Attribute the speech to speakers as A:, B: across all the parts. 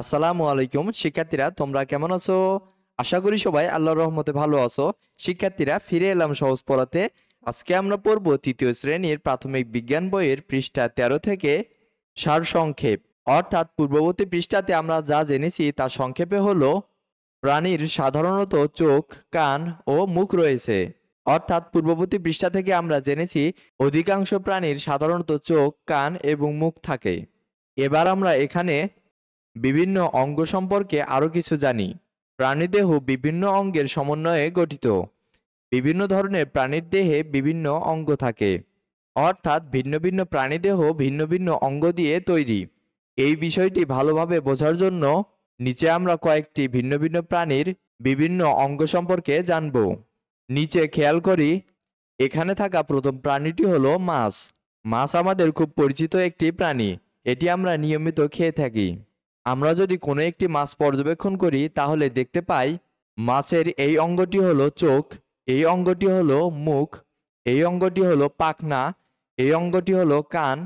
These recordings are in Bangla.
A: আসসালামু আলাইকুম শিক্ষার্থীরা, তোমরা কেমন আছো? আশা করি সবাই আল্লাহর রহমতে ভালো আছো। শিক্ষার্থীরা, ফিরে এলাম সহজ পড়াতে। আজকে আমরা পড়ব তৃতীয় শ্রেণীর প্রাথমিক বিজ্ঞান বইয়ের পৃষ্ঠা 13 থেকে সারসংক্ষেপ, অর্থাৎ পূর্ববর্তী পৃষ্ঠাতে আমরা যা জেনেছি তার সংক্ষেপে হলো প্রাণীর সাধারণত চোখ, কান ও মুখ রয়েছে। অর্থাৎ পূর্ববর্তী পৃষ্ঠা থেকে আমরা জেনেছি অধিকাংশ প্রাণীর সাধারণত চোখ, কান এবং মুখ থাকে। এবার আমরা এখানে বিভিন্ন অঙ্গ সম্পর্কে আরো কিছু জানি। প্রাণীদেহ বিভিন্ন অঙ্গের সমন্বয়ে গঠিত। বিভিন্ন ধরনের প্রাণীর দেহে বিভিন্ন অঙ্গ থাকে, অর্থাৎ ভিন্ন ভিন্ন প্রাণীদেহ ভিন্ন ভিন্ন অঙ্গ দিয়ে তৈরি। এই বিষয়টি ভালোভাবে বোঝার জন্য নিচে আমরা কয়েকটি ভিন্ন ভিন্ন প্রাণীর বিভিন্ন অঙ্গ সম্পর্কে জানব। নিচে খেয়াল করি, এখানে থাকা প্রথম প্রাণীটি হলো মাছ। মাছ আমাদের খুব পরিচিত একটি প্রাণী। এটি আমরা নিয়মিত খেয়ে থাকি। আমরা যদি কোনো একটি মাছ পর্যবেক্ষণ করি তাহলে দেখতে পাই মাছের এই অঙ্গটি হলো চোখ, এই অঙ্গটি হলো মুখ, এই অঙ্গটি হলো পাখনা, এই অঙ্গটি হলো কান,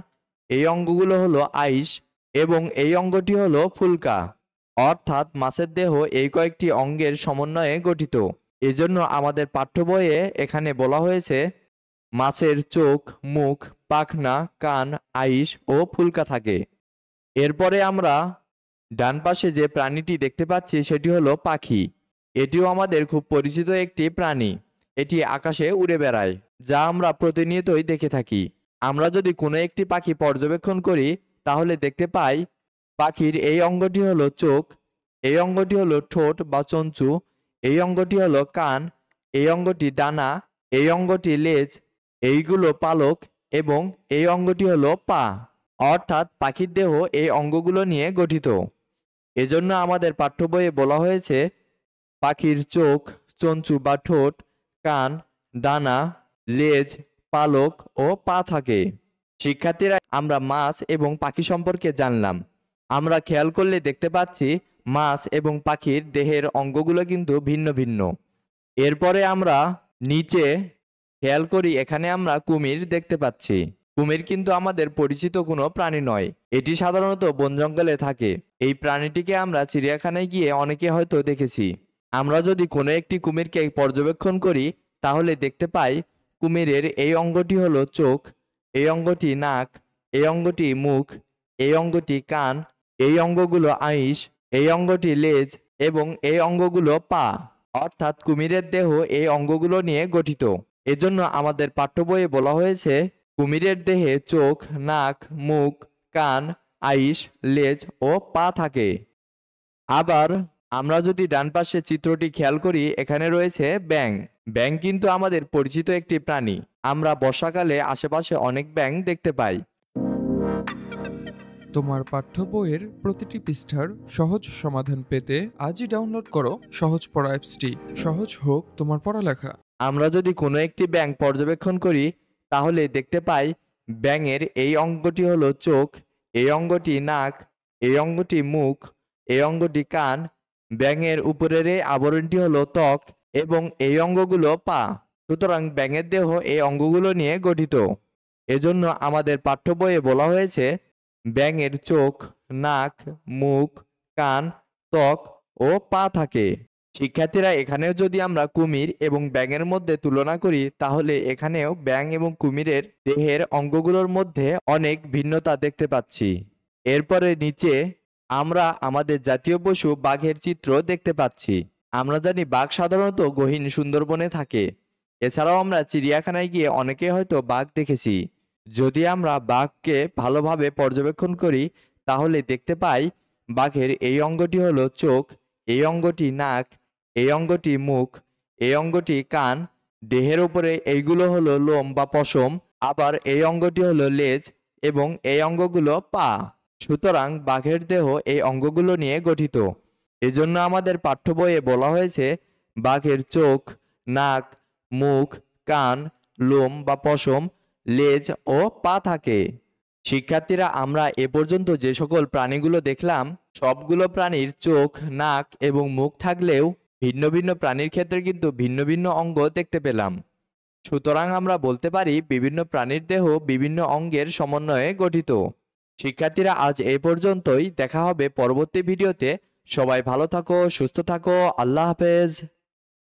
A: এই অঙ্গগুলো হলো আইস এবং এই অঙ্গটি হলো ফুলকা। অর্থাৎ মাছের দেহ এই কয়েকটি অঙ্গের সমন্বয়ে গঠিত। এজন্য আমাদের পাঠ্য বইয়ে এখানে বলা হয়েছে মাছের চোখ, মুখ, পাখনা, কান, আইস ও ফুলকা থাকে। এরপরে আমরা ডান পাশে যে প্রাণীটি দেখতে পাচ্ছি সেটি হলো পাখি। এটিও আমাদের খুব পরিচিত একটি প্রাণী। এটি আকাশে উড়ে বেড়ায়, যা আমরা প্রতিনিয়তই দেখে থাকি। আমরা যদি কোনো একটি পাখি পর্যবেক্ষণ করি তাহলে দেখতে পাই পাখির এই অঙ্গটি হলো চোখ, এই অঙ্গটি হলো ঠোঁট বা চঞ্চু, এই অঙ্গটি হলো কান, এই অঙ্গটি ডানা, এই অঙ্গটি লেজ, এইগুলো পালক এবং এই অঙ্গটি হলো পা। অর্থাৎ পাখির দেহ এই অঙ্গগুলো নিয়ে গঠিত। এজন্য আমাদের পাঠ্য বইয়ে বলা হয়েছে পাখির চোখ, চঞ্চু বা ঠোঁট, কান, ডানা, লেজ, পালক ও পা থাকে। শিক্ষার্থীরা, আমরা মাছ এবং পাখি সম্পর্কে জানলাম। আমরা খেয়াল করলে দেখতে পাচ্ছি মাছ এবং পাখির দেহের অঙ্গগুলো কিন্তু ভিন্ন ভিন্ন। এরপরে আমরা নিচে খেয়াল করি, এখানে আমরা কুমির দেখতে পাচ্ছি। কুমির কিন্তু আমাদের পরিচিত কোনো প্রাণী নয়। এটি সাধারণত বন জঙ্গলে থাকে। এই প্রাণীটিকে আমরা চিড়িয়াখানায় গিয়ে অনেকে হয়তো দেখেছি। আমরা যদি কোনো একটি কুমিরকে পর্যবেক্ষণ করি তাহলে দেখতে পাই কুমিরের এই অঙ্গটি হলো চোখ, এই অঙ্গটি নাক, এই অঙ্গটি মুখ, এই অঙ্গটি কান, এই অঙ্গগুলো আইস, এই অঙ্গটি লেজ এবং এই অঙ্গগুলো পা। অর্থাৎ কুমিরের দেহ এই অঙ্গগুলো নিয়ে গঠিত। এজন্য আমাদের পাঠ্য বইয়ে বলা হয়েছে কুমিরের দেহে চোখ, নাক, মুখ, কান, আইস, লেজ ও পা থাকে। আবার আমরা যদি ডান পাশে চিত্রটি খেয়াল করি, এখানে রয়েছে ব্যাঙ। ব্যাঙ কিন্তু আমাদের পরিচিত একটি প্রাণী। আমরা বর্ষাকালে আশেপাশে অনেক ব্যাঙ দেখতে পাই।
B: তোমার পাঠ্য বইয়ের প্রতিটি পৃষ্ঠার সহজ সমাধান পেতে আজই ডাউনলোড করো সহজ পড়া অ্যাপসটি। সহজ হোক তোমার পড়ালেখা।
A: আমরা যদি কোনো একটি ব্যাঙ পর্যবেক্ষণ করি তাহলে দেখতে পাই ব্যাঙের এই অঙ্গটি হলো চোখ, এই অঙ্গটি নাক, এই অঙ্গটি মুখ, এই অঙ্গটি কান, ব্যাঙের উপরের এই আবরণটি হলো ত্বক এবং এই অঙ্গগুলো পা। সুতরাং ব্যাঙের দেহ এই অঙ্গগুলো নিয়ে গঠিত। এজন্য আমাদের পাঠ্য বইয়ে বলা হয়েছে ব্যাঙের চোখ, নাক, মুখ, কান, ত্বক ও পা থাকে। শিক্ষার্থীরা, এখানেও যদি আমরা কুমির এবং ব্যাঙের মধ্যে তুলনা করি তাহলে এখানেও ব্যাঙ এবং কুমিরের দেহের অঙ্গগুলোর মধ্যে অনেক ভিন্নতা দেখতে পাচ্ছি। এরপরে নিচে আমরা আমাদের জাতীয় পশু বাঘের চিত্র দেখতে পাচ্ছি। আমরা জানি বাঘ সাধারণত গহীন সুন্দরবনে থাকে। এছাড়াও আমরা চিড়িয়াখানায় গিয়ে অনেকে হয়তো বাঘ দেখেছি। যদি আমরা বাঘকে ভালোভাবে পর্যবেক্ষণ করি তাহলে দেখতে পাই বাঘের এই অঙ্গটি হলো চোখ, এই অঙ্গটি নাক, এই অঙ্গটি মুখ, এই অঙ্গটি কান, দেহের উপরে এইগুলো হলো লোম বা পশম, আবার এই অঙ্গটি হলো লেজ এবং এই অঙ্গগুলো পা। সুতরাং বাঘের দেহ এই অঙ্গগুলো নিয়ে গঠিত। এজন্য আমাদের পাঠ্য বইয়ে বলা হয়েছে বাঘের চোখ, নাক, মুখ, কান, লোম বা পশম, লেজ ও পা থাকে। শিক্ষার্থীরা, আমরা এ পর্যন্ত যে সকল প্রাণীগুলো দেখলাম সবগুলো প্রাণীর চোখ, নাক এবং মুখ থাকলেও ভিন্ন ভিন্ন প্রাণীর ক্ষেত্রে কিন্তু ভিন্ন ভিন্ন অঙ্গ দেখতে পেলাম। সুতরাং আমরা বলতে পারি বিভিন্ন প্রাণীর দেহ বিভিন্ন অঙ্গের সমন্বয়ে গঠিত। শিক্ষার্থীরা, আজ এই পর্যন্তই। দেখা হবে পরবর্তী ভিডিওতে। সবাই ভালো থাকো, সুস্থ থাকো। আল্লাহ হাফেজ।